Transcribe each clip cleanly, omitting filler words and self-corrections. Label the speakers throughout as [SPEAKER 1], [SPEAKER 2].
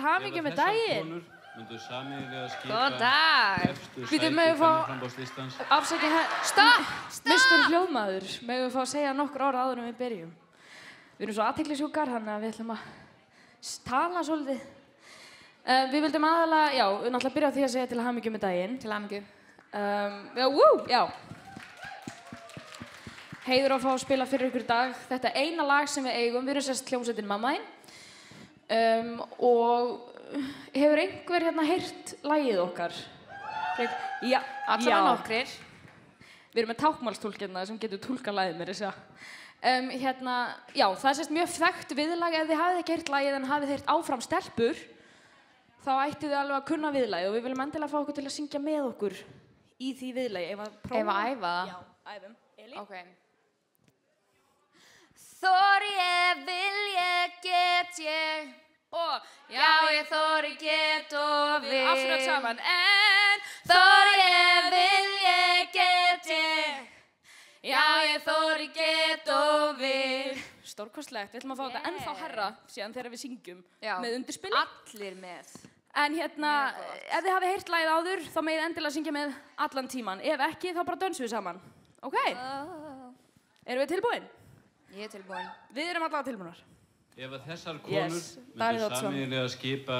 [SPEAKER 1] hamingju með daginn.
[SPEAKER 2] Myndu sameiginlega skipa
[SPEAKER 3] Góðan dag.
[SPEAKER 2] efstu sæti kvennaframboðslistans.
[SPEAKER 1] Afsakið, Mr. Hljóðmaður, megum við fá að segja nokkur orð áður en við byrjum. Við erum svo athyglisjúkar, þannig að við ætlum að tala svolítið. Við vildum aðalega, já, náttúrulega byrja á því að segja til hamingju með daginn.
[SPEAKER 3] Til hamingju.
[SPEAKER 1] Já. Heiður að fá að spila fyrir ykkur í dag. Þetta er eina lag sem við eigum. Við erum sérst hljómsveitin Mamma Þín. Og hefur einhver hérna heyrt lagið okkar? Já.
[SPEAKER 3] Allavega nokkrir.
[SPEAKER 1] Við erum með tákmálstúlkina sem getur túlkað lagið mér þess að. Já, það er sérst mjög þekkt viðlag. Ef þið hafið ekki heyrt lagið en hafið heyrt Áfram stelpur, þá ættið þið alveg að kunna viðlagið og við viljum endilega fá okkur til að syngja með okkur í því viðlagi. Ef
[SPEAKER 3] að æfa það?
[SPEAKER 1] Já, æfum. Elín?
[SPEAKER 3] Ok. Þor ég, vil ég, get ég og já ég þori, get og vil.
[SPEAKER 1] Aftur öll saman. En
[SPEAKER 3] þor ég, vil ég, get ég já ég þori, get og vil.
[SPEAKER 1] Stórkostlegt. Við ætlum að fá þetta ennþá herra síðan þegar við syngjum með undirspili.
[SPEAKER 3] Allir með.
[SPEAKER 1] En ef þið hafið heyrt lagið áður, þá megið endilega syngja með allan tíman. Ef ekki, þá bara dönsum við saman. Ok? Erum við tilbúin?
[SPEAKER 3] Ég er tilbúin.
[SPEAKER 1] Við erum allavega tilbúnar.
[SPEAKER 2] Ef að þessar konur myndu sameiginlega skipa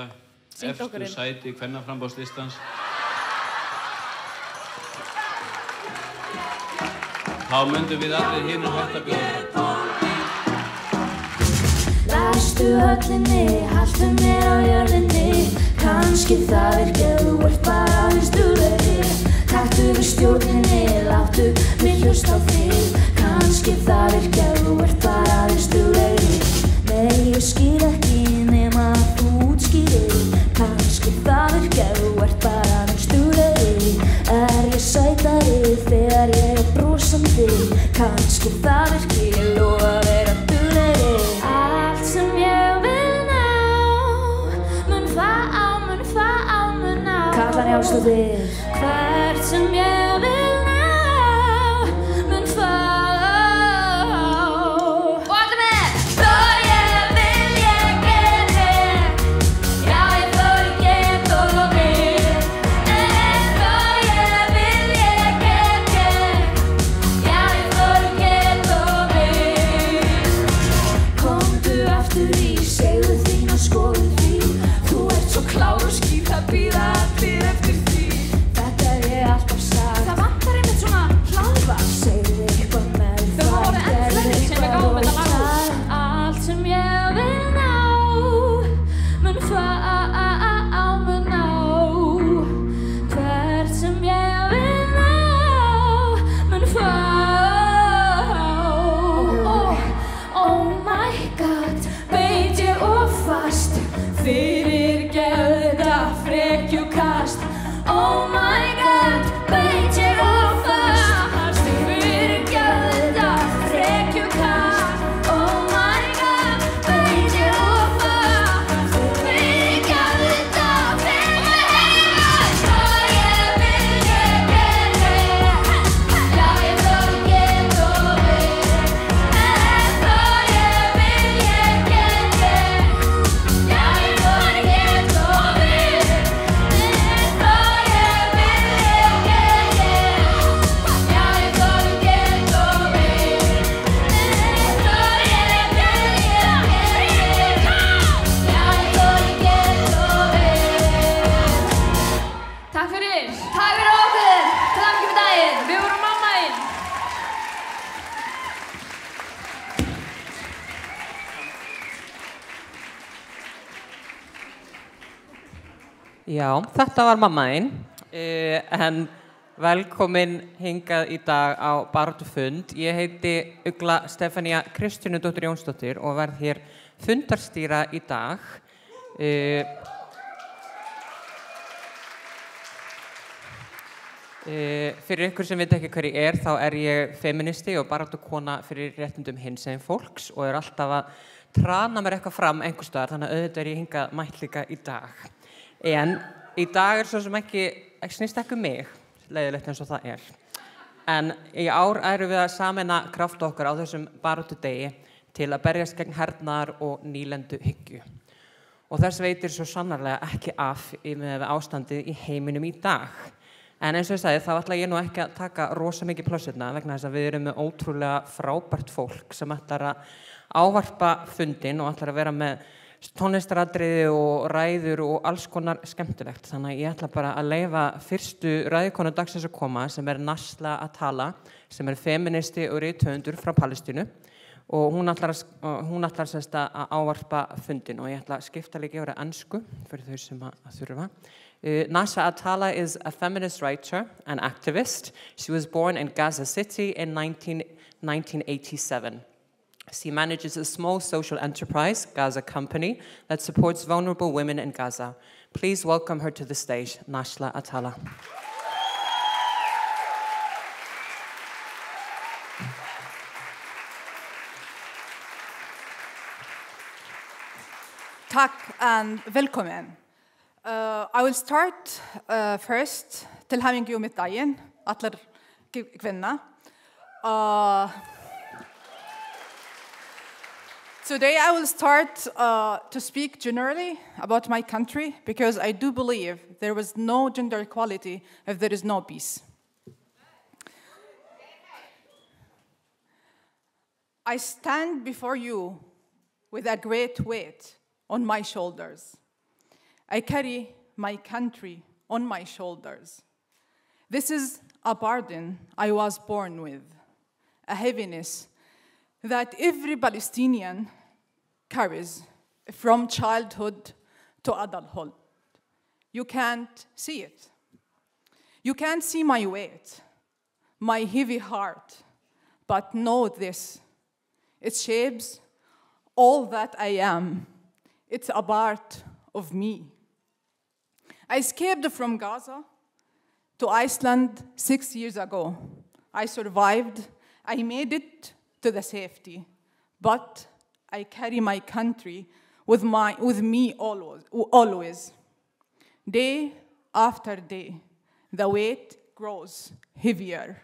[SPEAKER 2] efstu sæti kvennaframboðslistans, þá myndum við allir hinum hægt að bjóða.
[SPEAKER 4] Læstu höllinni, haltu mér á jörðinni. Kannski það virkar, þú ert bara aðeinsduglegri. Taktu við stjórninni, láttu mig hlusta á þig. Kannski það virkar, þú ert bara aðeinsduglegri. Nei, ég skil ekki nema þú útskýrir. Kannski það virkar, þú ert bara aðeinsduglegri. Er ég sætari þegar ég er brosandi? Kannski það virkar, ég lofa að vera duglegri. Allt sem ég vil ná, mun ná. Kallar Njálsdóttir. Hvert sem ég vil ná, mun fá.
[SPEAKER 3] Og allir með. Þor ég, vil ég, get ég já ég þori, get og vil. Þor ég, vil ég, get ég já ég þori, get og vil.
[SPEAKER 4] Komdu aftur í, segðu þín og skoðu því. Þú ert svo klár og skýr, það bíða allir eftir því. Þetta er ég alltaf sagt.
[SPEAKER 1] Það vantar einmitt svona hlaðvarp.
[SPEAKER 4] Segðu eitthvað með
[SPEAKER 1] Þau voru enn fleiri sem við gáum þetta lag út.
[SPEAKER 4] Allt sem ég vil ná, mun fá, mun ná. Hvert sem ég vil ná, mun fá. Oh my God, beit ég of fast. Fyrirgefðu þetta frekjukast. Oh my God, beit ég of fast. Fyrirgefðu þetta frekjukast. Oh my God, beit ég of fast. Fyrirgefðu þetta frekjukast. Þor ég, vil ég, get ég já ég þori, get og vil. Þor ég, vil ég, get ég já ég þori, get og vil. Þor ég, vil ég, get ég já ég þori, get og vil. Þor ég, vil ég, get ég já ég þori, get og vil.
[SPEAKER 1] Takk fyrir.
[SPEAKER 3] Takk fyrir okkur. Til hamingju með daginn.
[SPEAKER 1] Við vorum Mamma Þín.
[SPEAKER 5] Já, þetta var Mamma Þín, en velkomin hingað í dag á baráttufund. Ég heiti Ugla Stefanía Kristjánudóttir Jónsdóttir og verð hér fundarstýra í dag. Fyrir ykkur sem veit ekki hver ég er, þá er ég feministi og baráttukona fyrir réttindum hinsegin fólks og er alltaf að trana mér eitthvað fram einhvers staðar, þannig að auðvitað er ég hingað mætt líka í dag. En í dag er svo sem ekki snýst ekki um mig, leiðilegt eins og það er. En í ár erum við að sameina kraft okkar á þessum baráttudegi til að berjast gegn hernaðar og nýlenduhyggju. og þess veitir svo sannarlega ekki af með ástandið í heiminum í dag. En eins og ég sagði, þá ætla ég nú ekki að taka rosa mikið plássirna vegna þess að við erum með ótrúlega frábært fólk sem ætlar að ávarpa fundinn og ætlar að vera með tónlistaratriði og ræður og alls konar skemmtilegt. Þannig að ég ætla bara að leyfa fyrstu ræðukonu dagsins að koma sem Nashla Atala, sem feministi og rithöfundur frá Palestínu og hún ætlar semst að ávarpa fundinn og ég ætla að skipta líka yfir ensku fyrir þau sem að þurfa. Nashla Atala is a feminist writer and activist. She was born in Gaza City in 1987. She manages a small social enterprise, Gaza Company, that supports vulnerable women in Gaza. Please welcome her to the stage, Nashla Atala.
[SPEAKER 6] Tack and välkommen. I will start first til hamingju með daginn, allar kvinna. Today I will start to speak generally about my country because I do believe there is no gender equality if there is no peace. I stand before you with a great weight on my shoulders. I carry my country on my shoulders. This is a burden I was born with, a heaviness that every Palestinian carries from childhood to adulthood. You can't see it. You can't see my weight, my heavy heart, but know this. It shapes all that I am. It's a part of me. I escaped from Gaza to Iceland 6 years ago. I survived. I made it to the safety, but I carry my country with me always. Day after day, the weight grows heavier,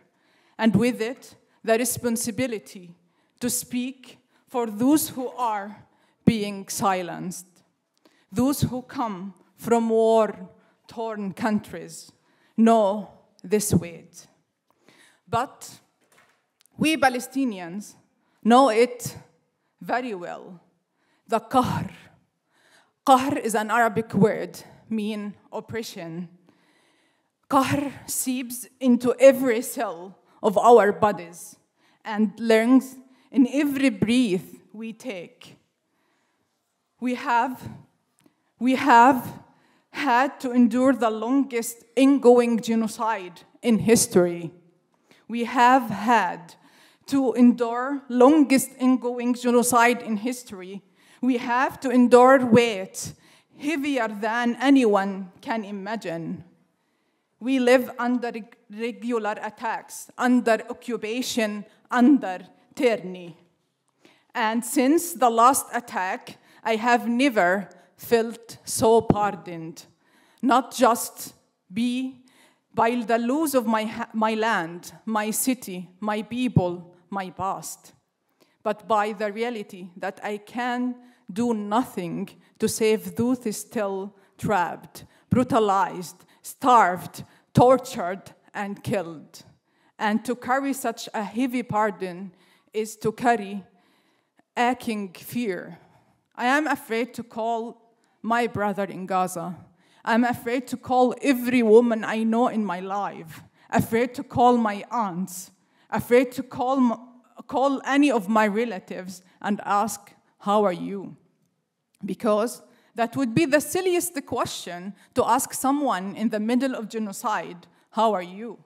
[SPEAKER 6] and with it, the responsibility to speak for those who are being silenced, those who come from war-torn countries know this weight. But we Palestinians know it very well. The qahr. Qahr is an Arabic word, meaning oppression. Qahr seeps into every cell of our bodies and lurks in every breath we take. We have had to endure the longest ongoing genocide in history. We have had to endure longest ongoing genocide in history. We have to endure weight heavier than anyone can imagine. We live under regular attacks, under occupation, under tyranny. And since the last attack, I have never felt so burdened, not just by the loss of my land, my city, my people, my past, but by the reality that I can do nothing to save those still trapped, brutalized, starved, tortured, and killed. And to carry such a heavy burden is to carry aching fear. I am afraid to call my brother in Gaza. I'm afraid to call every woman I know in my life, afraid to call my aunts, afraid to call any of my relatives and ask, how are you? Because that would be the silliest question to ask someone in the middle of genocide, how are you?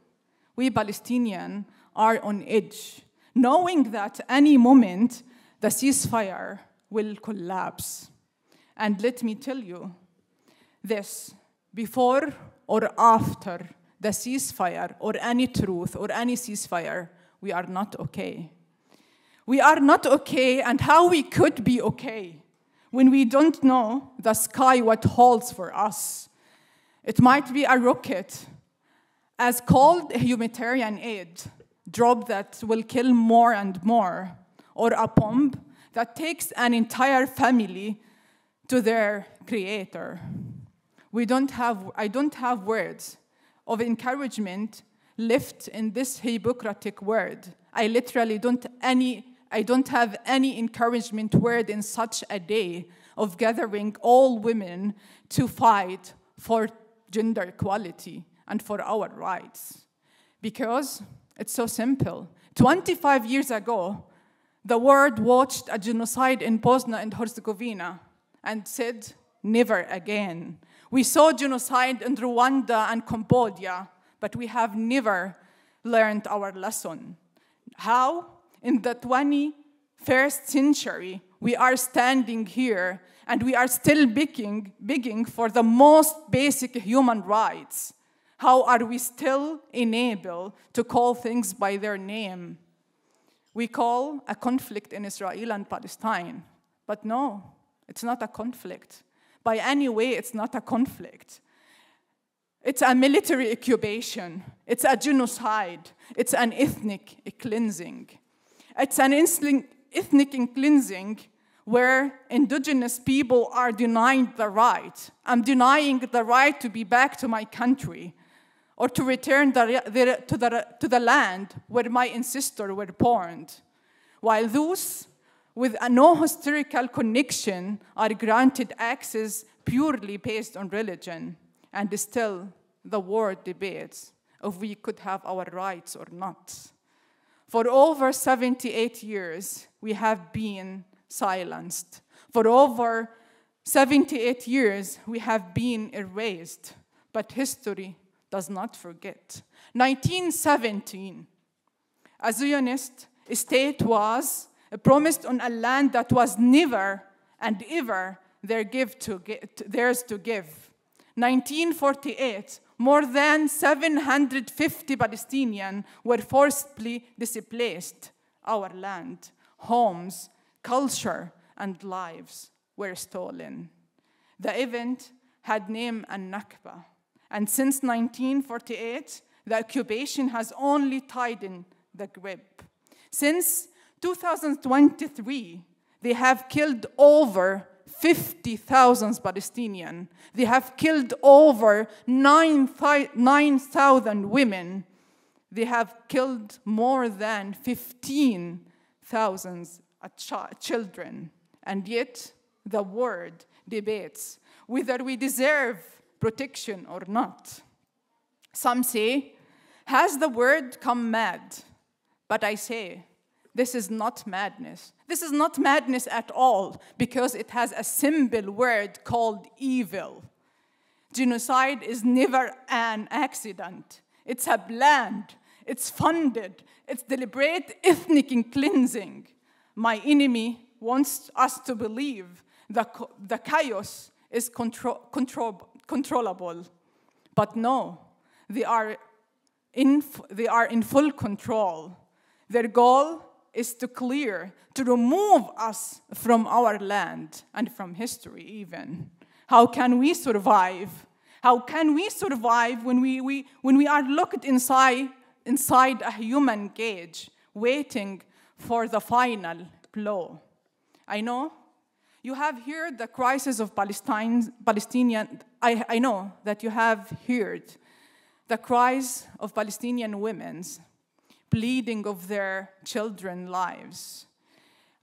[SPEAKER 6] We Palestinians are on edge, knowing that any moment the ceasefire will collapse. And let me tell you this, before or after the ceasefire or any truth or any ceasefire, we are not okay. We are not okay, and how we could be okay when we don't know the sky what holds for us. It might be a rocket, as called humanitarian aid, drop that will kill more and more, or a bomb that takes an entire family to their creator. I don't have words of encouragement left in this Hippocratic word. I literally don't have any encouragement word in such a day of gathering all women to fight for gender equality and for our rights. Because it's so simple. 25 years ago, the world watched a genocide in Bosnia and Herzegovina and said, never again. We saw genocide in Rwanda and Cambodia, but we have never learned our lesson. How? In the 21st century, we are standing here and we are still begging for the most basic human rights. How are we still enabled to call things by their name? We call a conflict in Israel and Palestine, but no, it's not a conflict. By any way, it's not a conflict. It's a military occupation. It's a genocide. It's an ethnic cleansing. It's an ethnic cleansing where indigenous people are denying the right. I'm denying the right to be back to my country or to return to the land where my ancestors were born, while those with no historical connection are granted access purely based on religion. And still, the world debates if we could have our rights or not. For over 78 years, we have been silenced. For over 78 years, we have been erased. But history does not forget. 1917, a Zionist state was promised on a land that was never and ever theirs to give. 1948, more than 750 Palestinians were forcibly displaced. Our land, homes, culture, and lives were stolen. The event had named Al-Nakba. And since 1948, the occupation has only tightened the grip. Since 2023, they have killed over 50,000 Palestinians. They have killed over 9,000 women. They have killed more than 15,000 children. And yet, the world debates whether we deserve protection or not. Some say, has the world come mad? But I say, this is not madness. This is not madness at all, because it has a simple word called evil. Genocide is never an accident. It's a planned, it's funded, it's deliberate ethnic cleansing. My enemy wants us to believe the chaos is controllable. But no, they are in full control. Their goal is to remove us from our land and from history even. How can we survive? How can we survive when we are locked inside a human cage, waiting for the final blow? I know you have heard the crisis of Palestinian. I know that you have heard the cries of Palestinian women bleeding of their children's lives.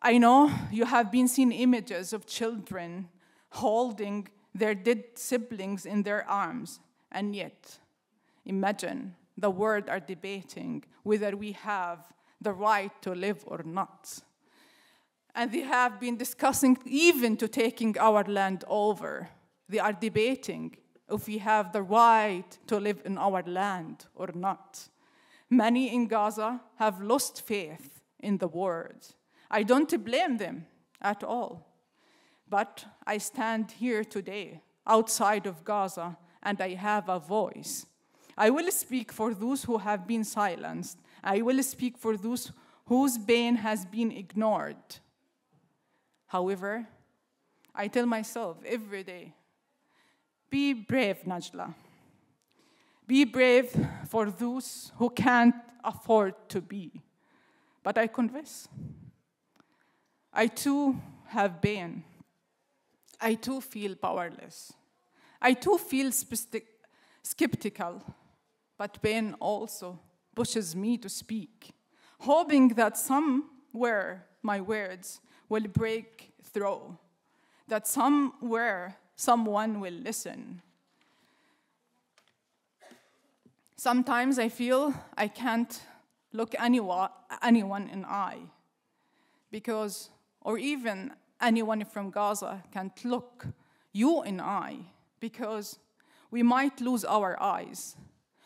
[SPEAKER 6] I know you have been seeing images of children holding their dead siblings in their arms, and yet, imagine the world are debating whether we have the right to live or not. And they have been discussing even to taking our land over. They are debating if we have the right to live in our land or not. Many in Gaza have lost faith in the world. I don't blame them at all. But I stand here today outside of Gaza and I have a voice. I will speak for those who have been silenced. I will speak for those whose pain has been ignored. However, I tell myself every day, be brave, Najla. Be brave for those who can't afford to be. But I confess, I too have pain. I too feel powerless. I too feel skeptical, but pain also pushes me to speak, hoping that somewhere my words will break through, that somewhere someone will listen. Sometimes I feel I can't look anyone in the eye, because, or even anyone from Gaza can't look you in the eye, because we might lose our eyes.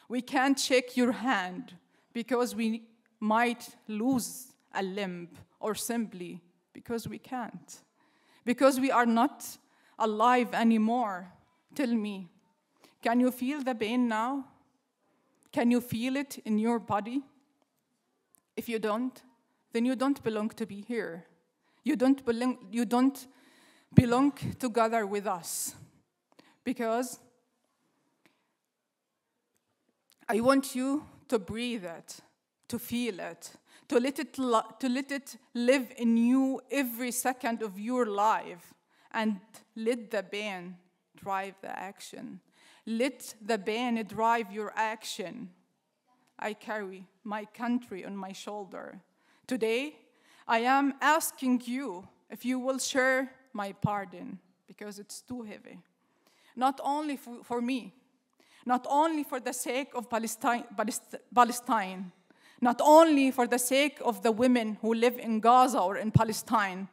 [SPEAKER 6] We can't shake your hand because we might lose a limb, or simply because we can't. Because we are not alive anymore. Tell me, can you feel the pain now? Can you feel it in your body? If you don't, then you don't belong to be here. You don't belong together with us. Because I want you to breathe it, to feel it, to let it live in you every second of your life, and let the pain drive the action. Let the pain drive your action. I carry my country on my shoulder. Today, I am asking you if you will share my pardon, because it's too heavy. Not only for me, not only for the sake of Palestine, not only for the sake of the women who live in Gaza or in Palestine,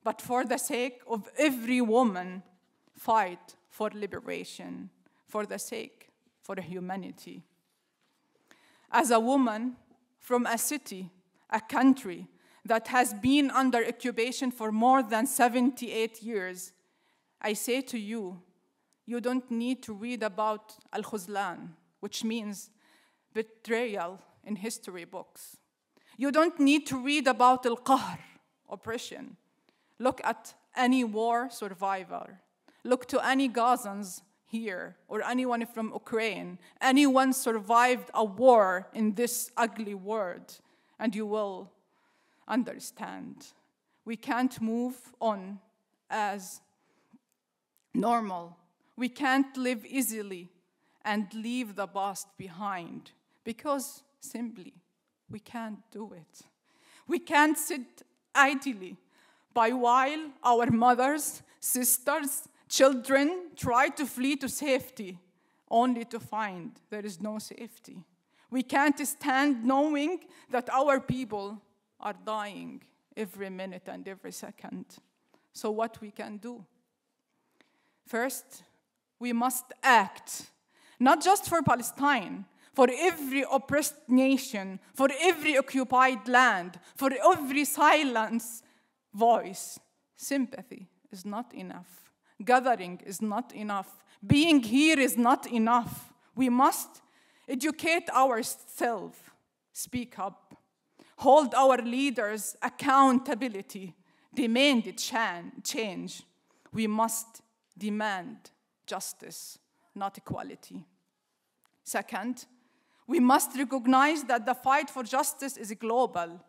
[SPEAKER 6] but for the sake of every woman fight for liberation, for the sake for humanity. As a woman from a city, a country that has been under occupation for more than 78 years, I say to you, you don't need to read about Al-Khuzlan, which means betrayal in history books. You don't need to read about Al-Qahr, oppression. Look at any war survivor. Look to any Gazans here, or anyone from Ukraine. Anyone survived a war in this ugly world, and you will understand. We can't move on as normal. We can't live easily and leave the past behind, because simply we can't do it. We can't sit idly by while our mothers, sisters, children try to flee to safety, only to find there is no safety. We can't stand knowing that our people are dying every minute and every second. So what we can do? First, we must act, not just for Palestine, for every oppressed nation, for every occupied land, for every silenced voice. Sympathy is not enough. Gathering is not enough. Being here is not enough. We must educate ourselves, speak up, hold our leaders accountability, demand change. We must demand justice, not equality. Second, we must recognize that the fight for justice is global.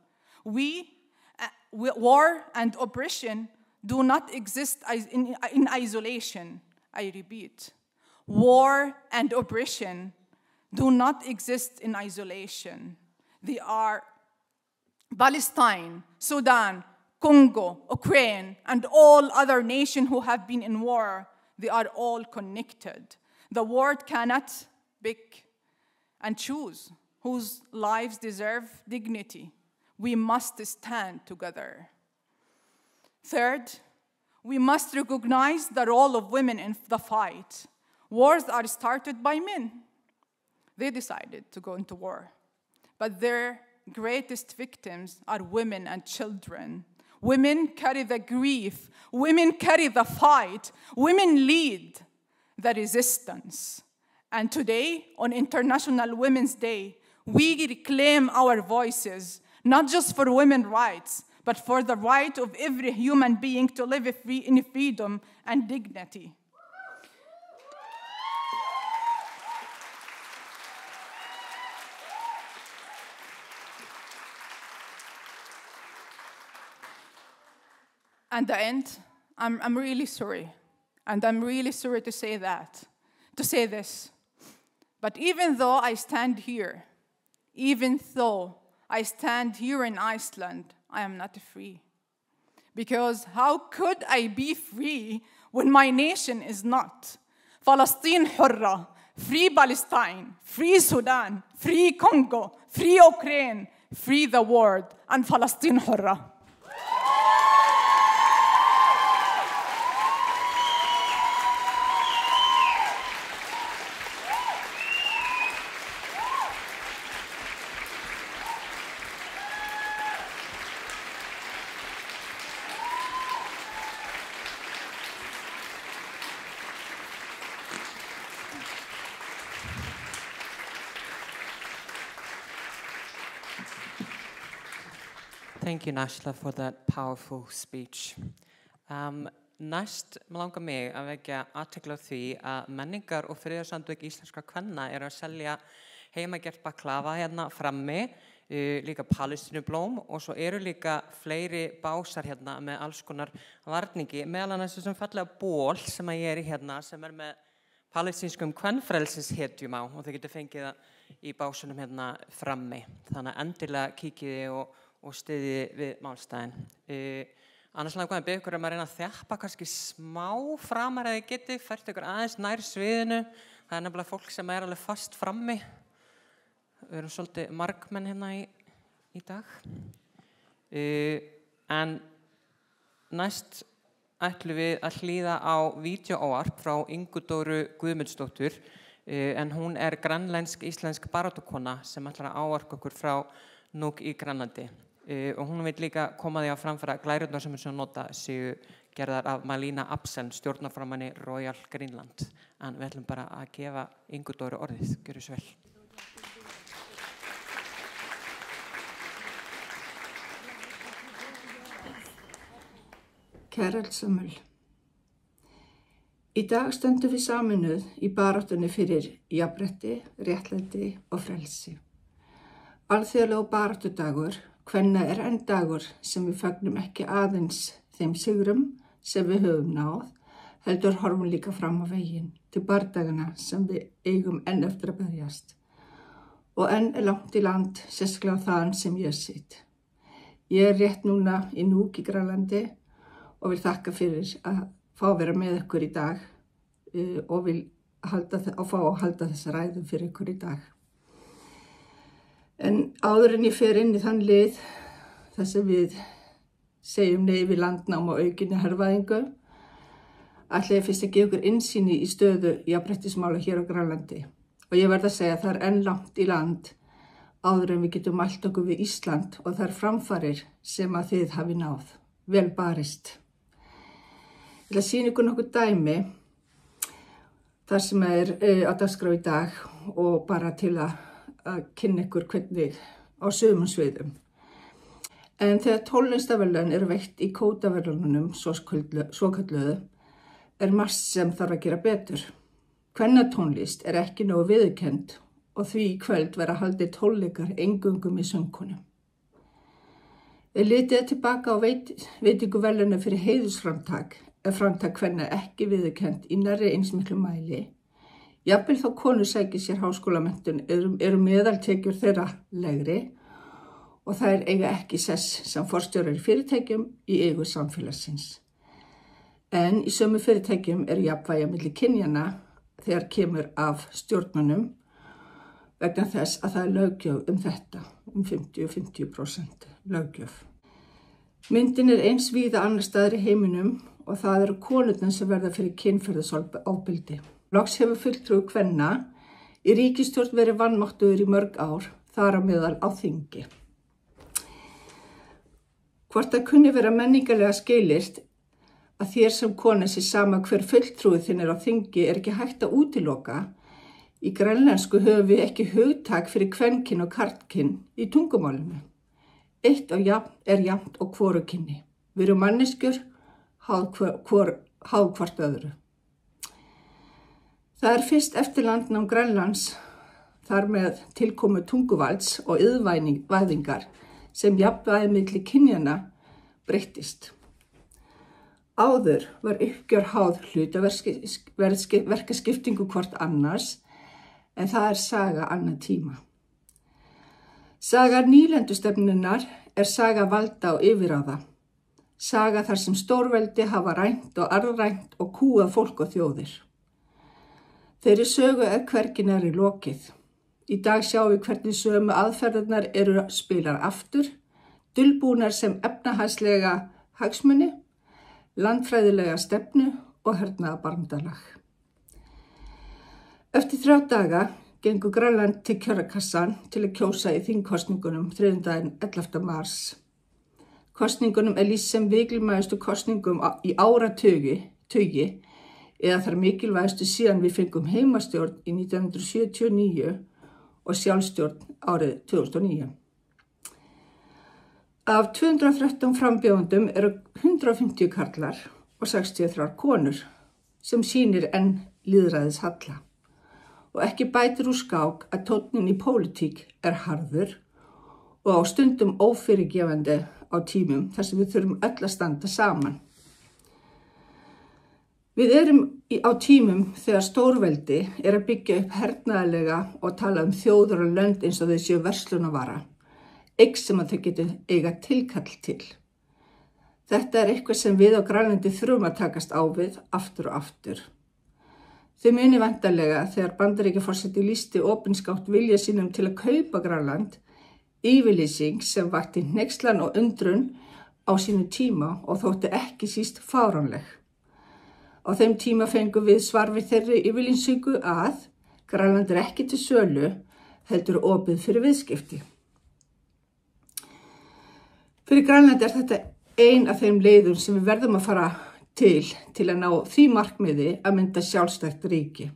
[SPEAKER 6] War and oppression do not exist in isolation. I repeat, war and oppression do not exist in isolation. They are Palestine, Sudan, Congo, Ukraine, and all other nations who have been in war. They are all connected. The world cannot pick and choose whose lives deserve dignity. We must stand together. Third, we must recognize the role of women in the fight. Wars are started by men. They decided to go into war. But their greatest victims are women and children. Women carry the grief. Women carry the fight. Women lead the resistance. And today, on International Women's Day, we reclaim our voices, not just for women's rights, but for the right of every human being to live in freedom and dignity. At the end, I'm really sorry And I'm really sorry to say this. But even though I stand here in Iceland, I am not free. Because how could I be free when my nation is not? Palestine حرة, free Palestine, free Sudan, free Congo, free Ukraine, free the world, and Palestine حرة.
[SPEAKER 5] Thank you, Nashla, for that powerful speech. Næst langar mig að vekja athygli á því að menningar- og friðarsamtök íslenskra kvenna að selja heimagert baklava hérna frammi, líka palestínublóm og svo eru líka fleiri básar hérna með alls konar varningi, meðal annars þessum fallega ból sem að ég í hérna sem með palestínskum kvenfrelsishetjum á og þau getur fengið það í básunum hérna frammi. Þannig að endilega kíkiði og styðji við málstæðin. Annars langar ég að biðja ykkur að reyna að þjappa kannski smá framar eða getið, fært ykkur aðeins nær sviðinu. Það nefnilega fólk sem alveg fast frammi. Við erum svolítið margmenn hérna í dag. En næst ætlum við að hlýða á vídeóávarp frá Ingu Dóru Guðmundsdóttur, en hún grænlensk-íslensk baráttukona sem ætlar að ávarpa okkur frá Nuuk í Grænlandi. Og hún vil líka koma því á framfæra glærurnar sem hún nota séu gerðar af Malina Absen, stjórnarformanni Royal Greenland. En við ætlum bara að gefa Ingu Dóru orðið. Gjörðu svo vel.
[SPEAKER 7] Kæra allsamul. Í dag stöndum við saminuð í baráttunni fyrir jafnrétti, réttlæti og frelsi. Alþjóðlegur baráttudagur kvenna enn dagur sem við fögnum ekki aðeins þeim sigrum sem við höfum náð, heldur horfum líka fram á veginn til bardagana sem við eigum enn eftir að berjast. Og enn langt í land, sérstaklega þaðan sem ég sitt. Ég rétt núna í Nuuk í Grænlandi og vil þakka fyrir að fá að vera með ykkur í dag og vil fá að halda þessa ræðu fyrir ykkur í dag. En áður en ég fer inn í þann lið þar sem við segjum nei við landnám og aukinni hervæðingu, ætla ég fyrst að gefa ykkur innsýni í stöðu jafnréttismála hér á Grænlandi. Og ég verð að segja að það enn langt í land áður en við getum mælt okkur við Ísland og þær framfarir sem að þið hafi náð. Vel barist. Ég ætla að sýna ykkur nokkuð dæmi þar sem á dagskrá í dag og bara til að kynna ykkur hvernig á sumum sviðum. En þegar tónlistarverðlaun eru veitt í kótaverðlaununum, svokölluðu, margt sem þarf að gera betur. Kvennatónlist ekki nógu viðurkennd og því í kvöld verða haldið tónleikar eingöngu með söngkonum. Litið tilbaka á veitingu verðlauna fyrir heiðursframtak framtak kvenna ekki viðurkennd í nærri eins miklu mæli. Jafnvel þá konur sækir sér háskólamenntun eru meðaltekjur þeirra legri og þær eiga ekki sess sem forstjórar í fyrirtækjum í eigu samfélagsins. En í sömu fyrirtækjum jafnvægi milli kynjanna þegar kemur af stjórnunum vegna þess að það löggjöf þetta, 50% löggjöf. Myndin eins víða annar staðar í heiminum og það eru konurnar sem verða fyrir kynferðisofbeldi. Loks hefur fulltrúi kvenna í ríkisstjórn verið vanmáttugur í mörg ár, þar á meðal á þingi. Hvort það kunni vera menningarlega skilyrt að þér sem kona sé sama hver fulltrúi þinn á þingi ekki hægt að útiloka, í grænlensku höfum við ekki hugtak fyrir kvenkyn og karlkyn í tungumálinu. Eitt jafnt og hvorugkynni. Við erum manneskjur, háð hvort öðru. Það fyrst eftir landnám Grænlands, þar með tilkomu tunguvalds og iðnvæðingar sem jafnvægi milli kynjanna breyttist. Áður var uppgjör háð hlutaverkaskiptingu hvort annars, en það saga annað tíma. Saga nýlendustefnunnar saga valda og yfirráða. Saga þar sem stórveldi hafa rænt og arðrænt og kúað fólk og þjóðir. Þeirri sögu hvergi nærri lokið. Í dag sjáum við hvernig sömu aðferðirnar spilar aftur, dulbúnar sem efnahagslega hagsmuni, landfræðilega stefnu og hernaðarbandalag. Eftir 3 daga gengur Grænland til kjörakassan til að kjósa í þingkosningunum 11. mars. Kosningunum lýst sem mikilvægustu kosningum í áratugi eða þar mikilvægustu síðan við fengum heimastjórn í 1979 og sjálfstjórn árið 2009. Af 213 frambjóðendum 150 karlar og 63 konur sem sýnir enn lýðræðishalla. Og ekki bætir úr skák að tónninn í pólitík harður og á stundum ófyrirgefandi á tímum þar sem við þurfum öll að standa saman. Við erum á tímum þegar stórveldi að byggja upp hernaðarlega og tala þjóður og lönd eins og þau séu verslunarvara, eign sem að þau getur eiga tilkall til. Þetta eitthvað sem við á Grænlandi þurfum að takast á við aftur og aftur. Þau muni væntanlega þegar Bandaríkjaforseti lýsti opinskátt vilja sínum til að kaupa Grænland, yfirlýsing sem vakti hneykslan og undrun á sínu tíma og þótti ekki síst fáránleg. Á þeim tíma fengum við svar við þeirri yfirlýsingu að Grænland ekki til sölu, heldur opið fyrir viðskipti. Fyrir Grænland þetta ein af þeim leiðum sem við verðum að fara til að ná því markmiði að mynda sjálfstætt ríki.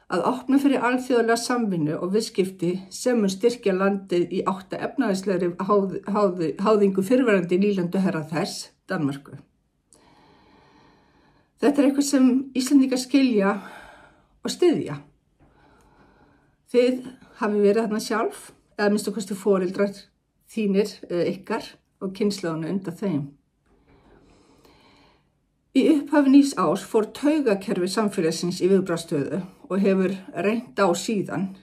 [SPEAKER 7] Að opna fyrir alþjóðlega samvinnu og viðskipti sem mun styrkja landið í átt að efnahagslegri háðingu fyrrverandi nýlenduherra þess, Danmörku. Þetta eitthvað sem Íslendingar skilja og styðja. Þið hafi verið þarna sjálf, eða minnst okkur foreldrar þínir ykkar og kynslóðinu undan þeim. Í upphafi nýs árs fór taugakerfi samfélagsins í viðbragðsstöðu og hefur reynt á síðan.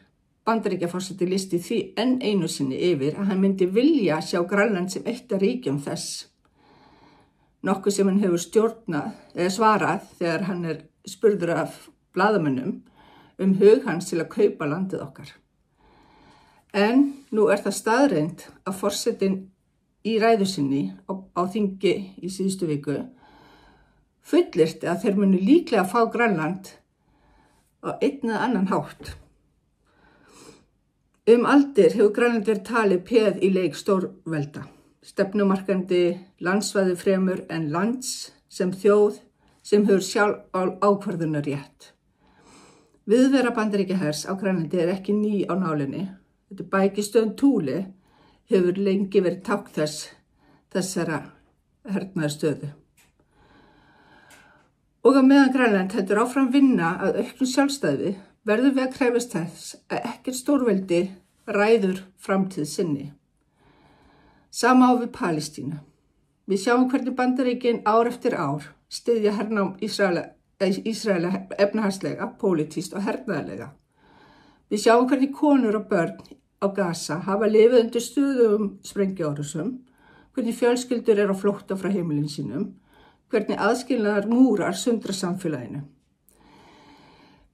[SPEAKER 7] Bandaríkjaforseti lýsti því enn einu sinni yfir að hann myndi vilja sjá Grænland sem eitt af ríkjum þess. Nokkuð sem hann hefur stjórnað eða svarað þegar hann spurður af blaðamönnum hug hans til að kaupa landið okkar. En nú það staðreynd að forsetinn í ræðu sinni á þingi í síðustu viku fullyrti að þeir munu líklega fá Grænland á einn eða annan hátt. Aldir hefur Grænland verið talið peð í leik stórvelda, stefnumarkandi landsvæði fremur en lands sem þjóð sem hefur sjálf ákvörðunarrétt. Viðvera Bandaríkjahers á Grænlandi ekki ný á nálinni. Þetta bækistöðin Thule hefur lengi verið tákn þessara hernaðarstöðu. Og á meðan Grænland heldur áfram vinna að auknu sjálfstæði verðum við að krefjast þess að ekkert stórveldi ræður framtíð sinni. Sama á við Palestínu. Við sjáum hvernig Bandaríkin ár eftir ár styðja hernám Ísraela efnahagslega, pólitískt og hernaðarlega. Við sjáum hvernig konur og börn á Gaza hafa lifað undir stöðugum sprengjuárásum, hvernig fjölskyldur á flótta frá heimilin sínum, hvernig aðskilnaðar múrar sundra samfélaginu.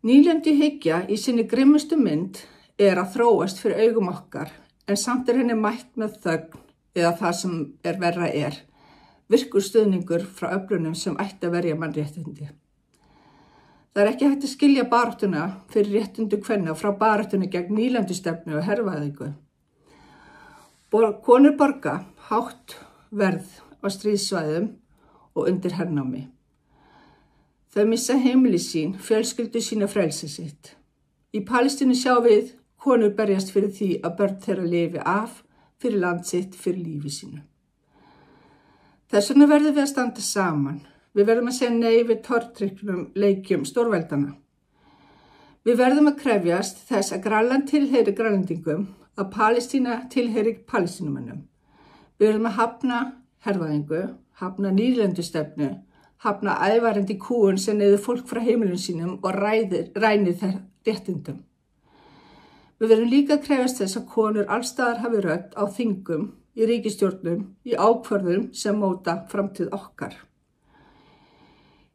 [SPEAKER 7] Nýlenduhyggja í sinni grimmustu mynd að þróast fyrir augum okkar, en samt henni mætt með þögn eða það sem verra virkur stuðningur frá öflunum sem ætti að verja mannréttindi. Það ekki hægt að skilja baráttuna fyrir réttindi kvenna frá baráttunni gegn nýlendustefnu og hervæðingu. Konur borga hátt verð á stríðssvæðum og undir hernámi. Þau missa heimili sín, fjölskyldu sín og frelsi sitt. Í Palestínu sjáum við konur berjast fyrir því að börn þeirra lifi af, fyrir land sitt, fyrir lífi sínu. Þess vegna verðum við að standa saman. Við verðum að segja nei við tortryggum leikjum stórveldana. Við verðum að krefjast þess að Grænland tilheyri Grænlendingum, að Palestína tilheyri Palestínumönnum. Við verðum að hafna hervæðingu, hafna nýlendustefnu, hafna ævarandi kúgun sem neyður fólk frá heimilum sínum og rænir þeir réttindum. Við verðum líka að krefjast þess að konur allstaðar hafi rödd á þingum, í ríkisstjórnum, í ákvörðum sem móta framtíð okkar.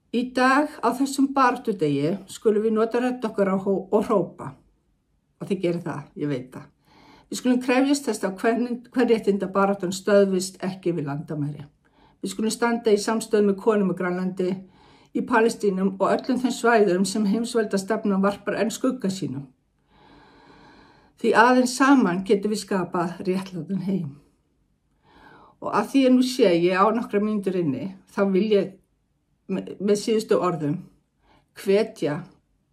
[SPEAKER 7] Í dag á þessum baráttudegi skulum við nota rödd okkar og hrópa. Og þið gerir það, ég veit það. Við skulum krefjast þess að kvenréttinda baráttan stöðvist ekki við landamæri. Við skulum standa í samstöðu með konum á Grænlandi, í Palestínum og öllum þeim svæðum sem heimsveldastefnan varpar enn skugga sínum. Því aðeins saman getum við skapað réttlátan heim. Og að því að nú sé ég á nokkra mínútur inni, þá vil ég með síðustu orðum hvetja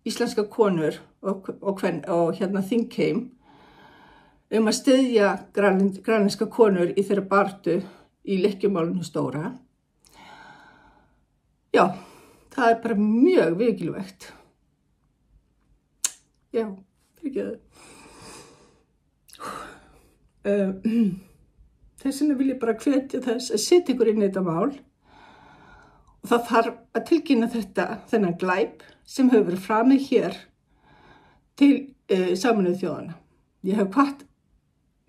[SPEAKER 7] íslenska konur og þingheim að styðja grænlenska konur í þeirra baráttu í lykkjumálinu stóra. Já, það bara mjög mikilvægt. Já, fyrirgefðu. Þess vegna vil ég bara hvetja þess að setja ykkur inn í þetta mál og það þarf að tilkynna þennan glæp sem hefur verið framið hér til Sameinuðu þjóðanna. Ég hef hvatt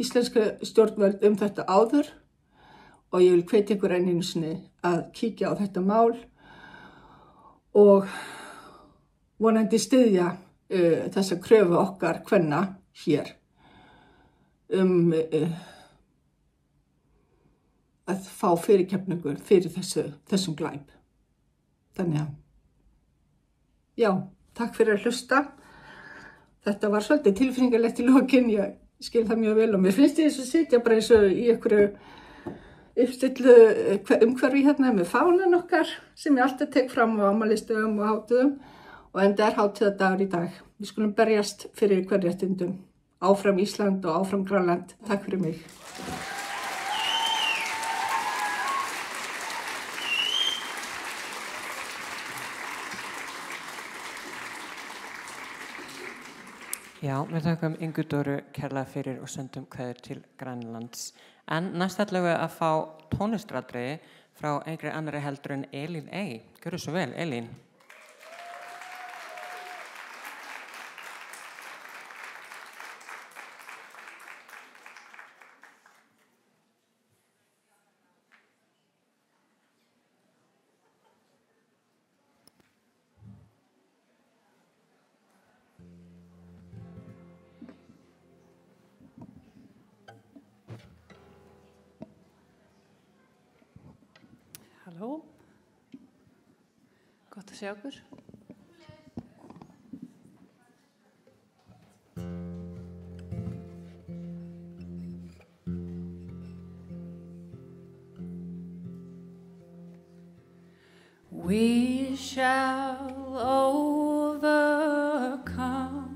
[SPEAKER 7] íslenska stjórnvöld þetta áður og ég vil hvetja ykkur enn einu sinni að kíkja á þetta mál og vonandi styðja þessa kröfu okkar kvenna hér að fá fyrirgefningu fyrir þessum glæp. Þannig að, já, takk fyrir að hlusta. Þetta var svolítið tilfinningalegt í lokin, ég skil það mjög vel og mér finnst ég þess að sitja bara eins og í einhverju uppstillu umhverfi hérna með fánan okkar sem ég alltaf tek fram á afmælisdögum og hátíðum og enda hátíðadagur í dag. Við skulum berjast fyrir kvenréttindum. Áfram Ísland og áfram Grænland. Takk fyrir mig.
[SPEAKER 5] Já, við þakkum Ingu Dóru kærlega fyrir og sendum kveður til Grænlands. En næst ætlum við að fá tónlistaratriði frá einhverju annarri heldur en Elín Ey. Gjörðu svo vel, Elín.
[SPEAKER 8] Halló, gott að sjá okkur. We shall overcome.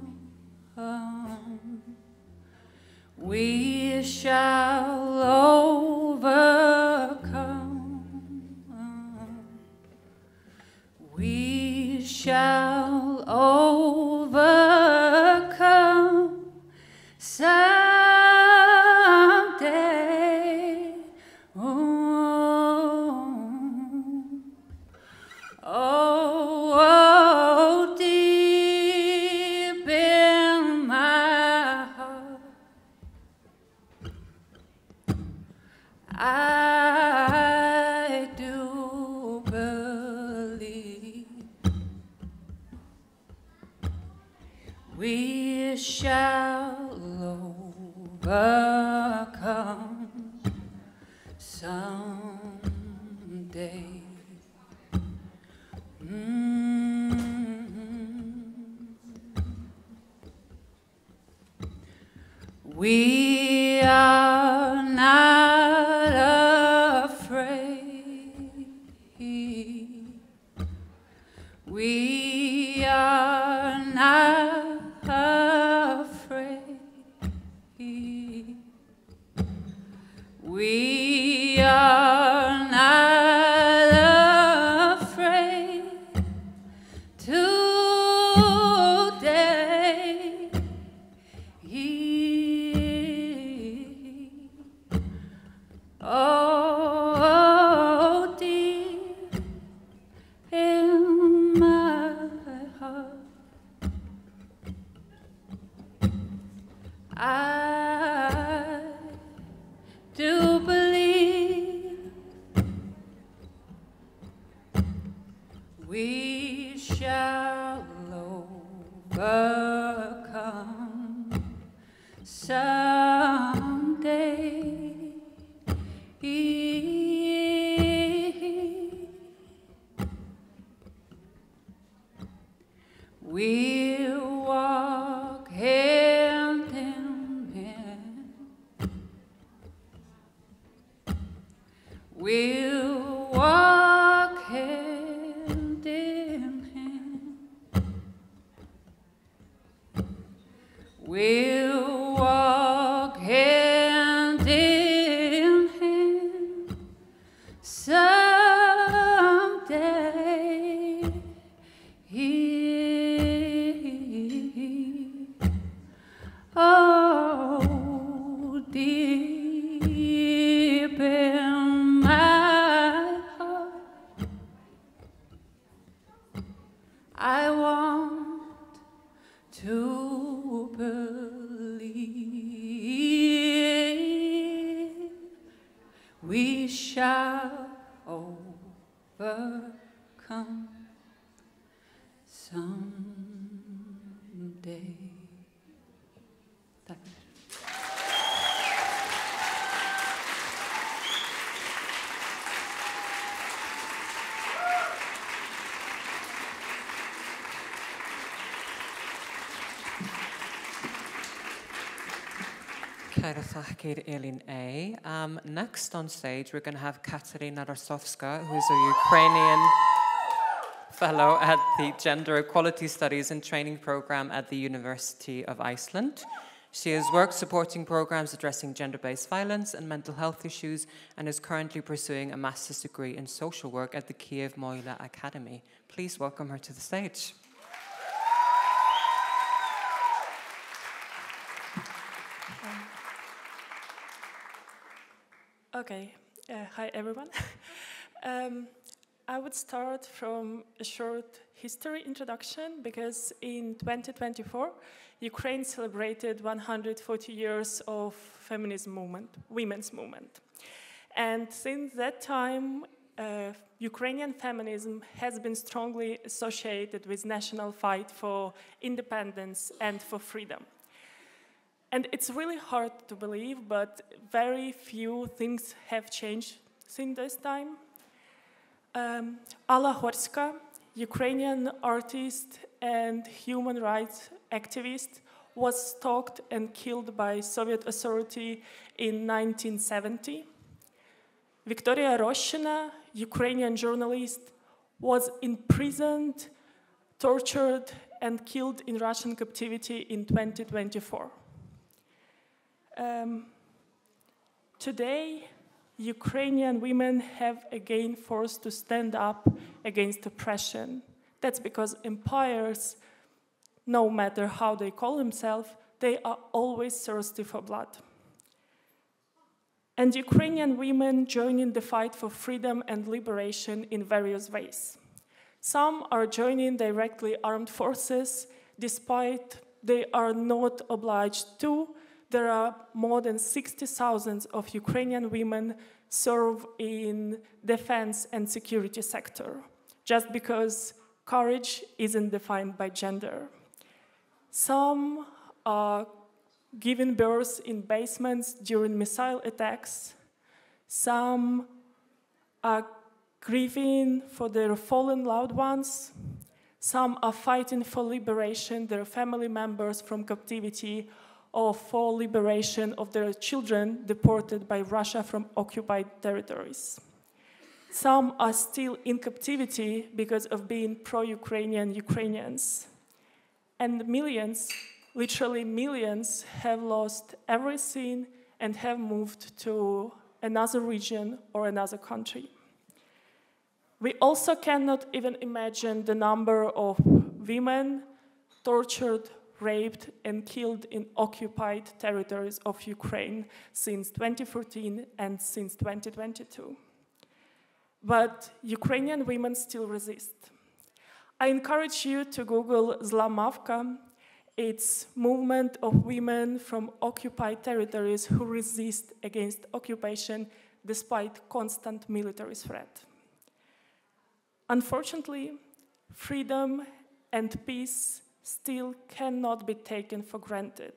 [SPEAKER 8] We shall overcome. We shall overcome someday. Oh, deep in my heart, I do believe we shall overcome someday. We are not afraid. We are not afraid. We are not afraid today. Oh, deep I do believe we shall overcome someday. We'll walk hand in hand. We'll walk hand in hand. We'll walk hand in hand someday. Oh, deep in my heart, I want to believe we shall overcome someday.
[SPEAKER 5] Kærar þakkir, Elín A. Next on stage, we're going to have Katarina Rostovska, who is a Ukrainian fellow at the Gender Equality Studies and Training Program at the University of Iceland. She has worked supporting programs addressing gender-based violence and mental health issues and is currently pursuing a master's degree in social work at the Kiev Mohyla Academy. Please welcome her to the stage.
[SPEAKER 9] Okay, hi everyone. I would start from a short history introduction because in 2024, Ukraine celebrated 140 years of feminism movement, women's movement. And since that time, Ukrainian feminism has been strongly associated with national fight for independence and for freedom. And it's really hard to believe, but very few things have changed since this time. Alla Horska, Ukrainian artist and human rights activist, was stalked and killed by Soviet authority in 1970. Victoria Roshina, Ukrainian journalist, was imprisoned, tortured, and killed in Russian captivity in 2024. Today, Ukrainian women have again forced to stand up against oppression. That's because empires, no matter how they call themselves, they are always thirsty for blood. And Ukrainian women join in the fight for freedom and liberation in various ways. Some are joining directly armed forces, despite they are not obliged to. There are more than 60,000 of Ukrainian women serve in defense and security sector, just because courage isn't defined by gender. Some are giving birth in basements during missile attacks. Some are grieving for their fallen loved ones. Some are fighting for liberation, their family members from captivity, or for liberation of their children deported by Russia from occupied territories. Some are still in captivity because of being pro-Ukrainian Ukrainians. And millions, literally millions, have lost everything and have moved to another region or another country. We also cannot even imagine the number of women tortured, raped, and killed in occupied territories of Ukraine since 2014 and since 2022. But Ukrainian women still resist. I encourage you to Google Zla Mavka. It's movement of women from occupied territories who resist against occupation despite constant military threat. Unfortunately, freedom and peace still cannot be taken for granted.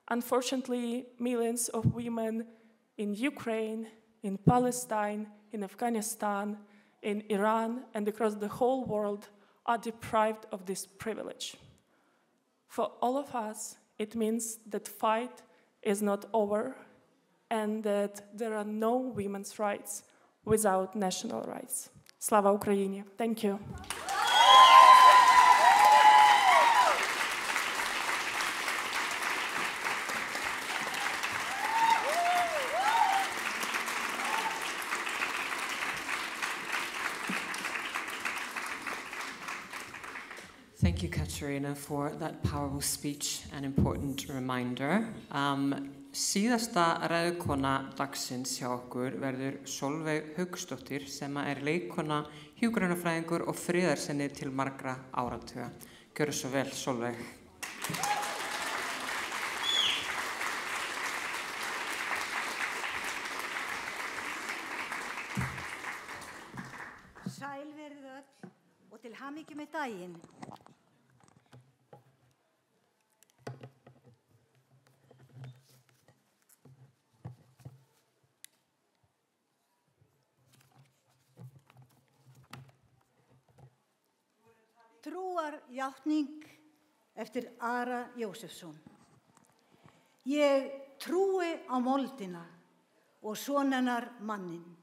[SPEAKER 9] Unfortunately, millions of women in Ukraine, in Palestine, in Afghanistan, in Iran, and across the whole world are deprived of this privilege. For all of us, it means that fight is not over and that there are no women's rights without national rights. Slava Ukraini. Thank you.
[SPEAKER 5] Thank you, Katarina, for that powerful speech and important reminder. Síðasta ræðukona dagsins hjá okkur verður Sólveig Hauksdóttir sem leikkona, hjúkrunarfræðingur og friðarsinni til margra áratuga. Gjörðu svo vel, Sólveig.
[SPEAKER 10] Sæl verið öll og til hamingju með daginn. Trúarjátning eftir Ara Jósefsson. Ég trúi á moldina og son hennar manninn,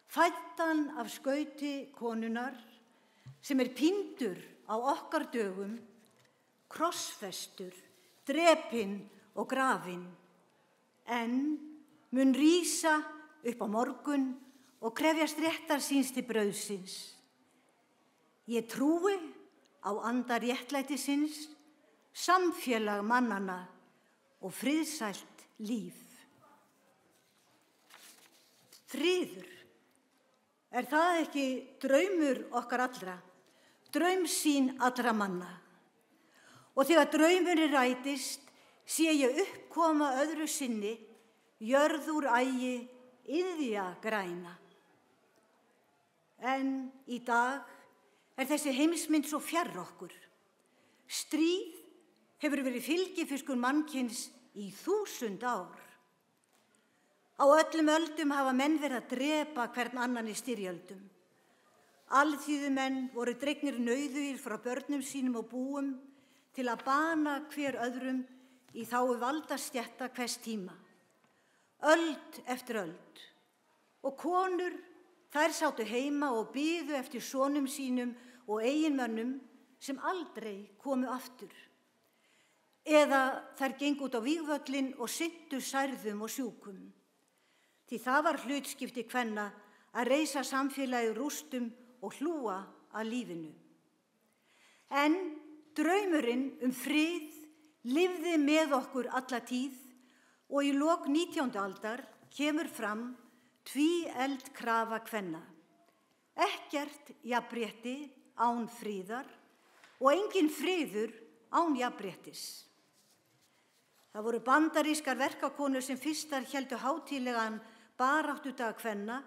[SPEAKER 10] fæddan af skauti konunar sem píndur á okkar dögum, krossfestur, drepinn og grafinn, en mun rísa upp á morgun og krefjast réttar síns til brauðsins. Ég trúi á anda réttlætisins, samfélag mannanna og friðsælt líf. Friður, það ekki draumur okkar allra, draumsýn allra manna? Og þegar draumurinn rætist, sé ég uppkoma öðru sinni, jörð úr ægi, iðja græna. En í dag þessi heimsmynd svo fjarr okkur. Stríð hefur verið fylgifiskur mannkyns í 1000 ár. Á öllum öldum hafa menn verið að drepa hvern annan í styrjöldum. Alþýðumenn voru dregnir nauðugir frá börnum sínum og búum til að bana hver öðrum í þágu valdastétta hvers tíma. Öld eftir öld. Og konur, þær sátu heima og biðu eftir sonum sínum og eiginmönnum sem aldrei komu aftur. Eða þær gengu út á vígvöllinn og sinntu særðum og sjúkum. Því það var hlutskipti kvenna að reisa samfélagið rústum og hlúa að lífinu. En draumurinn frið lifði með okkur alla tíð og í lok 19. aldar kemur fram tvíeld krafa kvenna. Ekkert jafnrétti án friðar og engin friður án jafnréttis. Það voru bandarískar verkakonur sem fyrstar héldu hátíðlegan baráttudag kvenna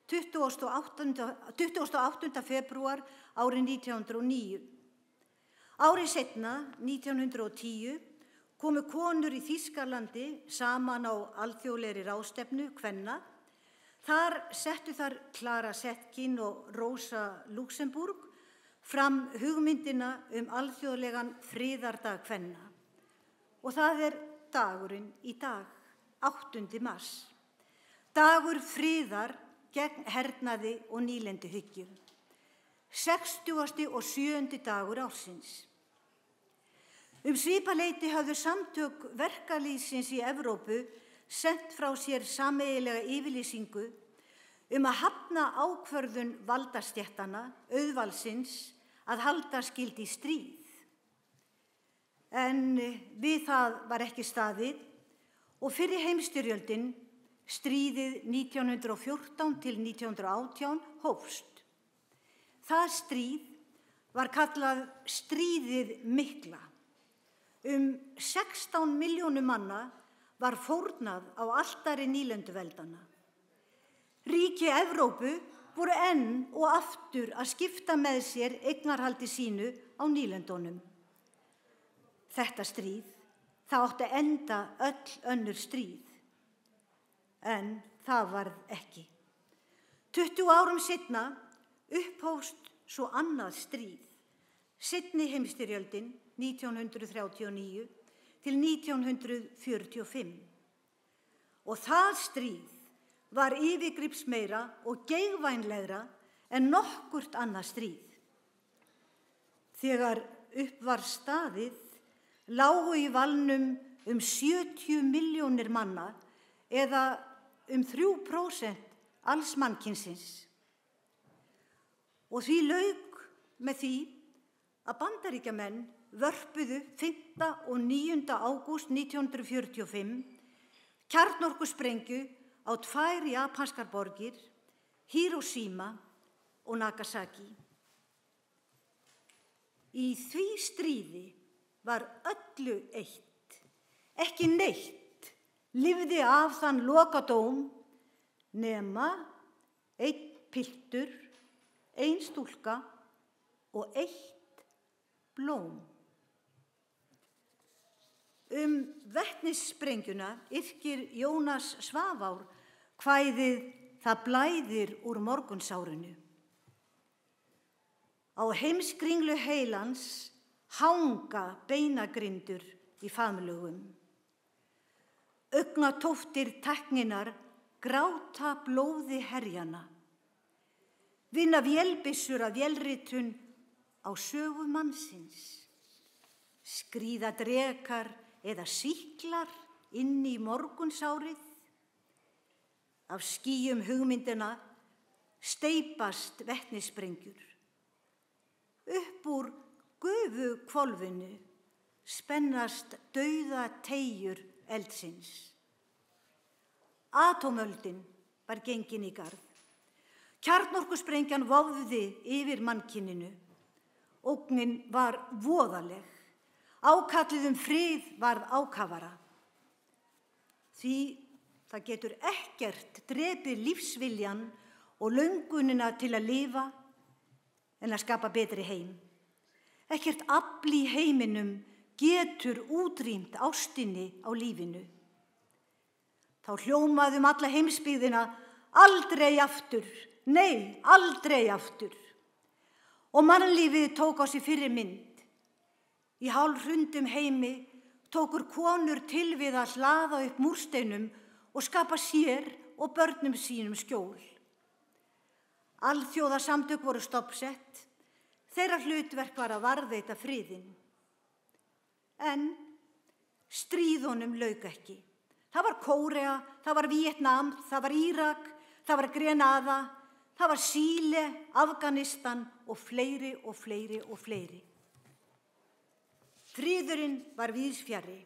[SPEAKER 10] 28. febrúar árið 1909. Árið seinna, 1910, komu konur í Þýskalandi saman á alþjóðlegri ráðstefnu kvenna. Þar settu þær Clara Zetkin og Rosa Luxemburg fram hugmyndina alþjóðlegan friðardag kvenna. Og það dagurinn í dag, 8. mars. Dagur friðar gegn hernaði og nýlenduhyggju. 60. og 7. dagur ársins. Svipaleyti höfðu samtök verkalýðsins í Evrópu sent frá sér sameiginlega yfirlýsingu að hafna ákvörðun valdastéttanna, auðvalsins, að halda skyldi stríð. En við það var ekki staðið og fyrri heimsstyrjöldin, stríðið 1914 til 1918, hófst. Það stríð var kallað stríðið mikla 16 milljónum manna var fórnað á altari nýlenduveldana. Ríki Evrópu voru enn og aftur að skipta með sér eignarhaldi sínu á nýlendunum. Þetta stríð, það átti að enda öll önnur stríð. En það varð ekki. 20 árum seinna upphófst svo annað stríð, seinni heimsstyrjöldin 1939 til 1945. Og það stríð var yfirgripsmeira og geigvænlegra en nokkurt annað stríð. Þegar upp var staðið, lágu í valnum 70 milljónir manna eða 3% alls mannkynsins. Og því lauk með því að Bandaríkjamenn vörpuðu 5. og 9. ágúst 1945 kjarnorkusprengju á 2 japanskar borgir, Hiroshima og Nagasaki. Í því stríði var öllu eitt, ekki neitt, lifði af þann lokadóm nema 1 piltur, 1 stúlka og 1 blóm. Vetnissprengjuna yrkir Jónas Svafár kvæðið Það blæðir úr morgunsárinu. Á heimskringlu heilans hanga beinagrindur í faðmlögum. Augnatóftir tækninar gráta blóði herjana. Vinna vélbyssur af vélritun á sögu mannsins. Skríða drekar eða sýklar inn í morgunsárið. Af skýjum hugmyndina steypast vetnissprengjur. Upp úr gufuhvolfinu spennast dauða teygjur eldsins. Atómöldin var gengin í garð. Kjarnorkusprengjan vofði yfir mannkyninu. Ógnin var voðaleg. Ákallið frið varð ákafara. Því það getur ekkert drepið lífsviljan og löngunina til að lifa en að skapa betri heim. Ekkert afl í heiminum getur útrýmt ástinni á lífinu. Þá hljómaði alla heimsbyggðina aldrei aftur, nei, aldrei aftur. Og mannlífið tók á sig fyrri mynd. Í hálfhrundum heimi tókur konur til við að hlaða upp múrsteinum og skapa sér og börnum sínum skjól. Alþjóðasamtök voru stofnsett, þeirra hlutverk var að varðveita friðinn. En stríðunum lauk ekki. Það var Kórea, það var Víetnam, það var Írak, það var Grenada, það var Síle, Afganistan og fleiri og fleiri og fleiri. Friðurinn var víðsfjarri.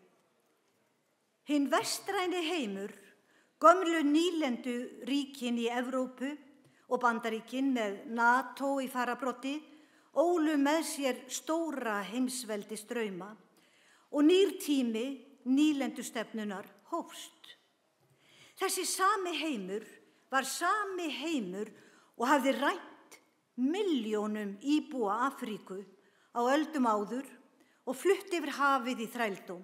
[SPEAKER 10] Hinn vestræni heimur, gömlu nýlendu ríkin í Evrópu og Bandaríkin með NATO í fararbroddi, ólu með sér stóra heimsveldistrauma og nýr tími nýlendustefnunar hófst. Þessi sami heimur var sami heimur og hafði rænt milljónum íbúa Afríku á öldum áður og flutt yfir hafið í þrældóm.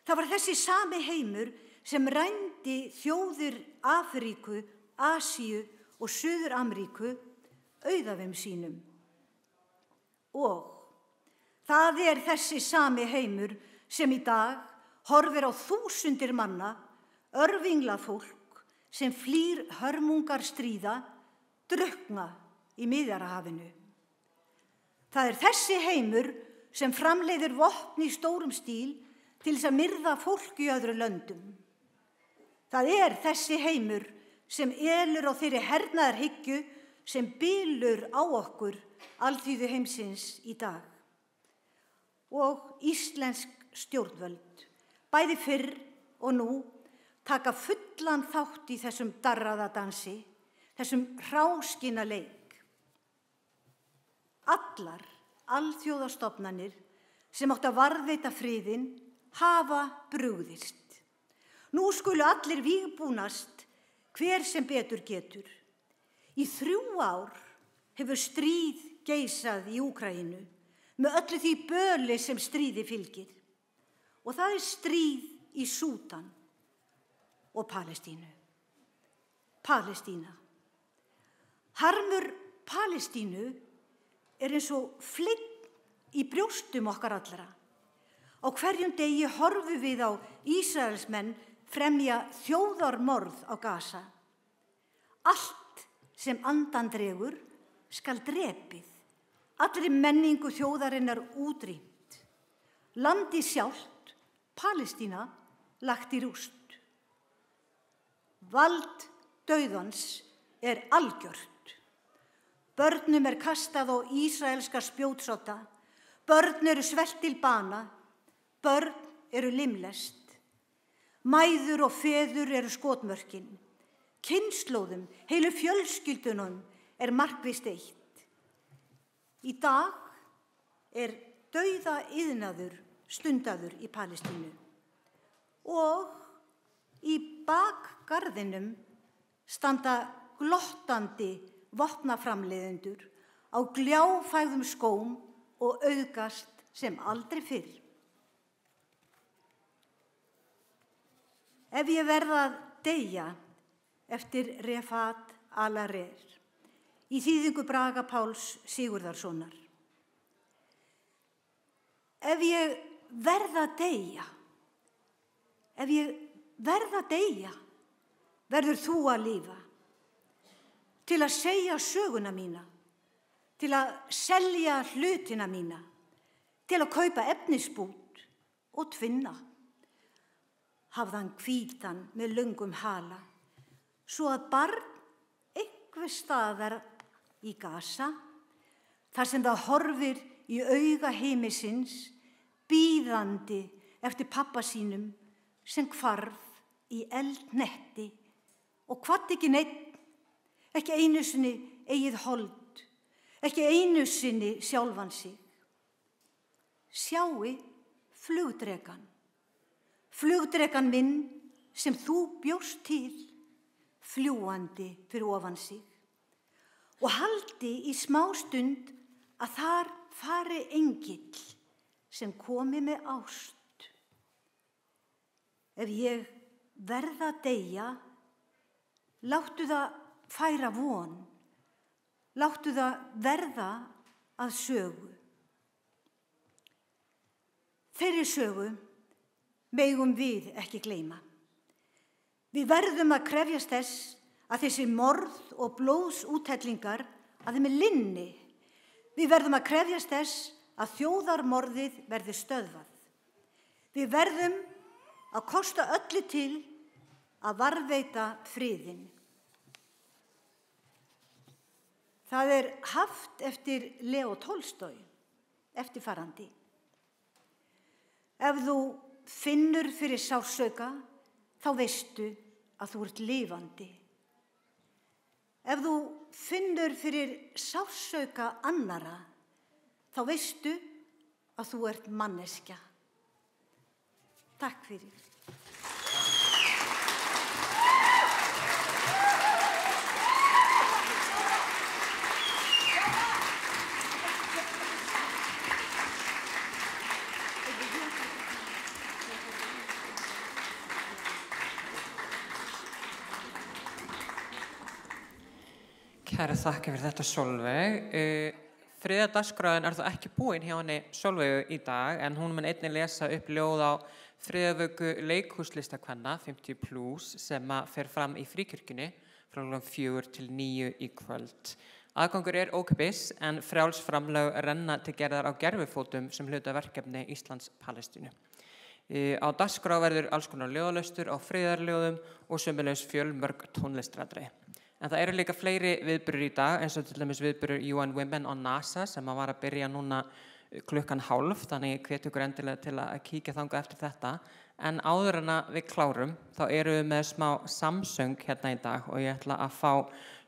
[SPEAKER 10] Það var þessi sami heimur sem rændi þjóðir Afríku, Asíu og Suður-Ameríku auðæfum sínum. Og það er þessi sami heimur sem í dag horfir á þúsundir manna, örvingla fólk sem flýr hörmungar stríða, drukkna í Miðjarðarhafinu. Það er þessi heimur sem framleiðir vopn í stórum stíl til þess að myrða fólk í öðru löndum. Það er þessi heimur sem elur á þeirri hernaðarhyggju sem bylur á okkur alþýðu heimsins í dag. Og íslensk stjórnvöld, bæði fyrr og nú, taka fullan þátt í þessum darraðadansi, þessum hráskina leik. Allar alþjóðastofnanir sem átt að varðveita friðinn hafa brugðist. Nú skulu allir vígbúnast hver sem betur getur. Í 3 ár hefur stríð geisað í Úkraínu með öllu því böli sem stríði fylgir. Og það er stríð í Súdan og Palestínu. Palestína. Harmur Palestínu er eins og fligg í brjóstum okkar allra. Á hverjum degi horfum við á Ísraelsmenn fremja þjóðarmorð á Gaza. Allt sem andan dregur skal drepið. Allri menningu þjóðarinnar útrýmt. Landi sjálft, Palestína, lagt í rúst. Vald dauðans er algjört. Börnum er kastað á ísraelska spjótsotta. Börn eru svelt til bana. Börn eru limlest. Mæður og feður eru skotmörkin. Kynslóðum, heilu fjölskyldunum er markvisst eitt. Í dag er dauðaiðnaður stundaður í Palestínu og í bakgarðinum standa glottandi vopnaframleiðendur á gljáfægðum skóm og auðgast sem aldrei fyrr. Ef ég verð að deyja eftir Refat al-Arer í þýðingu Braga Páls Sigurðarssonar. Ef ég verð að deyja, verður þú að lifa, til að segja söguna mína, til að selja hlutina mína, til að kaupa efnisbút og tvinna. Hafðan hvítan með löngum hala, svo að barn einhver staðar í Gaza, þar sem það horfir í auga heimisins, bíðandi eftir pappa sínum sem hvarf í eldhnetti og kvaddi ekki neinn, ekki einu sinni eigið hold, ekki einu sinni sjálfan sig. Sjái flugdrekan, flugdrekan minn sem þú bjóst til, fljúandi fyrir ofan sig og haldi í smástund að þar fari engill sem komi með ást. Ef ég verð að deyja, láttu það færa von, láttu það verða að sögu. Þeirri sögu megum við ekki gleyma. Við verðum að krefjast þess að þessi morð og blóðsúthellingar að þeim er linni. Við verðum að krefjast þess að þjóðarmorðið verði stöðvað. Við verðum að kosta öllu til að varðveita friðinn. Það er haft eftir Leo Tolstói, eftirfarandi. Ef þú finnur fyrir sársauka, þá veistu að þú ert lifandi. Ef þú finnur fyrir sársauka annara, þá veistu að þú ert manneskja. Takk fyrir.
[SPEAKER 5] Kæra þakka fyrir þetta Sólveig. Þriðja dagskráin er þó ekki búin hjá henni Sólveigu í dag, en hún mun einnig lesa upp ljóð á þriðju vöku leikhúslistakvenna 50+, sem fer fram í Fríkirkjunni frá 4 til 9 í kvöld. Aðgangur er ókeypis, en frjáls framlög renna til gerðar á gervifótum sem hluta verkefni Íslands-Palestínu. Á dagskrá verður alls konar ljóðalöstur á friðarljóðum og sömuleiðis fjölmörg tónlistaratriði. En það eru líka fleiri viðburðir í dag, eins og til dæmis viðburður UN Women on NASA sem var að byrja núna 12:30, þannig ég hvet ykkur endilega til að kíkja þangað eftir þetta. En áður en að við klárum, þá erum við með smá samsöng hérna í dag og ég ætla að fá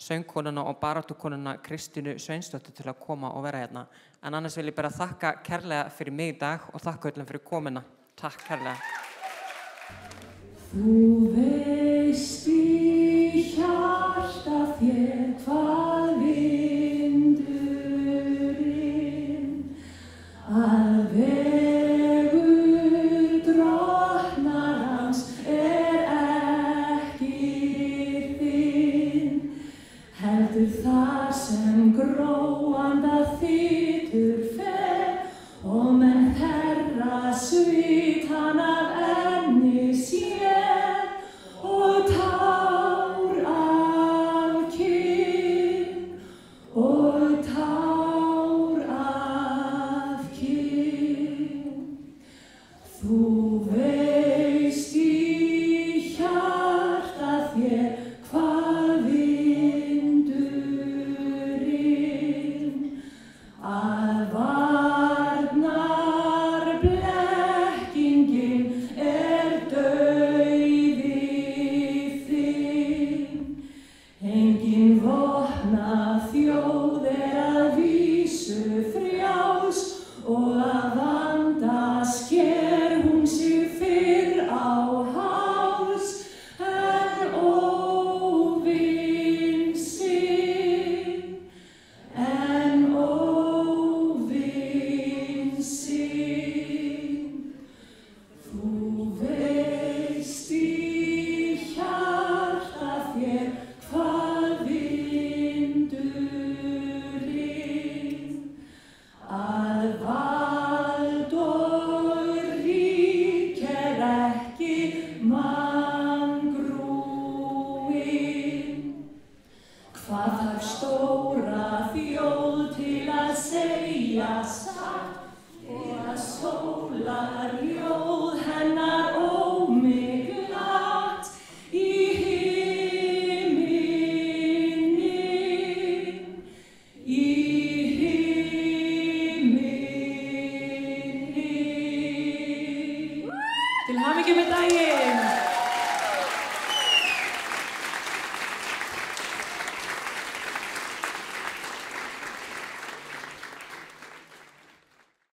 [SPEAKER 5] söngkonuna og baráttukonuna Kristínu Sveinsdóttur til að koma og vera hérna. En annars vil ég bara þakka kærlega fyrir mig í dag og þakka öllum fyrir komuna. Takk kærlega.